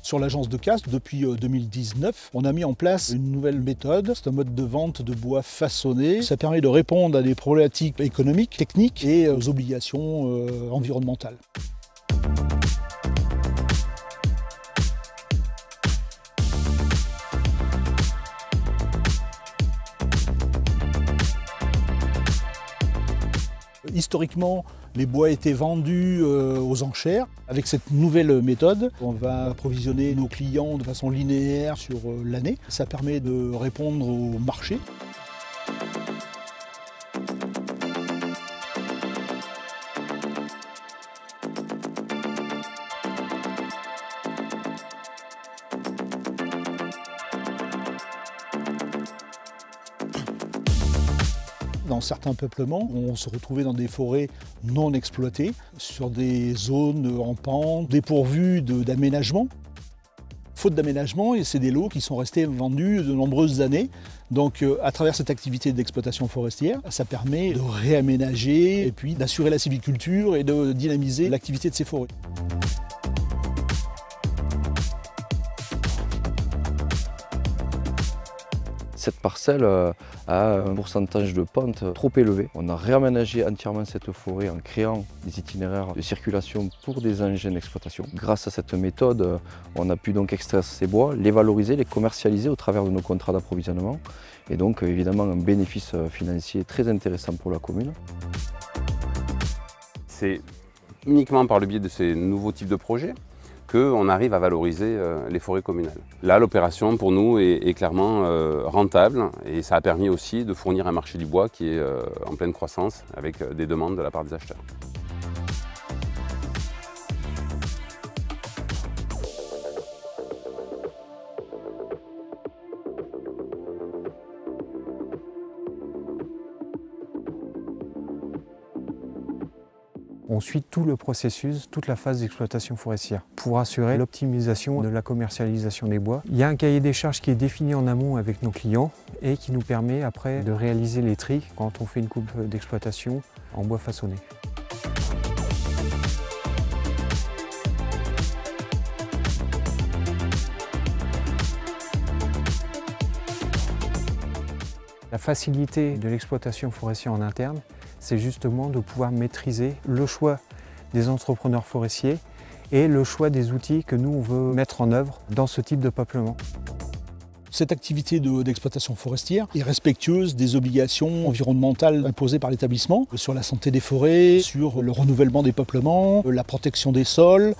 Sur l'agence de Castres, depuis 2019, on a mis en place une nouvelle méthode. C'est un mode de vente de bois façonné. Ça permet de répondre à des problématiques économiques, techniques et aux obligations environnementales. Historiquement, les bois étaient vendus aux enchères. Avec cette nouvelle méthode, on va approvisionner nos clients de façon linéaire sur l'année. Ça permet de répondre au marché. Dans certains peuplements, on se retrouvait dans des forêts non exploitées, sur des zones en pente, dépourvues d'aménagement. Faute d'aménagement, c'est des lots qui sont restés vendus de nombreuses années. Donc à travers cette activité d'exploitation forestière, ça permet de réaménager et puis d'assurer la sylviculture et de dynamiser l'activité de ces forêts. Cette parcelle a un pourcentage de pente trop élevé. On a réaménagé entièrement cette forêt en créant des itinéraires de circulation pour des engins d'exploitation. Grâce à cette méthode, on a pu donc extraire ces bois, les valoriser, les commercialiser au travers de nos contrats d'approvisionnement. Et donc évidemment un bénéfice financier très intéressant pour la commune. C'est uniquement par le biais de ces nouveaux types de projets qu'on arrive à valoriser les forêts communales. Là, l'opération pour nous est clairement rentable et ça a permis aussi de fournir un marché du bois qui est en pleine croissance avec des demandes de la part des acheteurs. On suit tout le processus, toute la phase d'exploitation forestière pour assurer l'optimisation de la commercialisation des bois. Il y a un cahier des charges qui est défini en amont avec nos clients et qui nous permet après de réaliser les tris quand on fait une coupe d'exploitation en bois façonné. La facilité de l'exploitation forestière en interne, c'est justement de pouvoir maîtriser le choix des entrepreneurs forestiers et le choix des outils que nous on veut mettre en œuvre dans ce type de peuplement. Cette activité d'exploitation forestière est respectueuse des obligations environnementales imposées par l'établissement sur la santé des forêts, sur le renouvellement des peuplements, la protection des sols.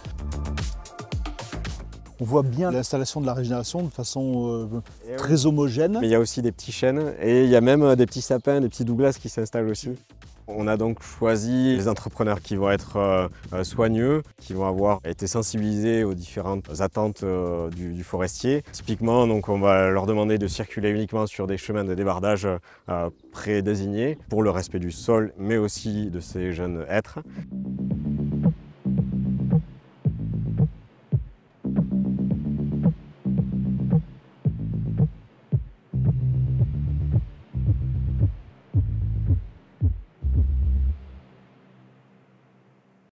On voit bien l'installation de la régénération de façon très homogène. Mais il y a aussi des petits chênes et il y a même des petits sapins, des petits douglas qui s'installent aussi. On a donc choisi les entrepreneurs qui vont être soigneux, qui vont avoir été sensibilisés aux différentes attentes du forestier. Typiquement, donc, on va leur demander de circuler uniquement sur des chemins de débardage prédésignés pour le respect du sol, mais aussi de ces jeunes êtres.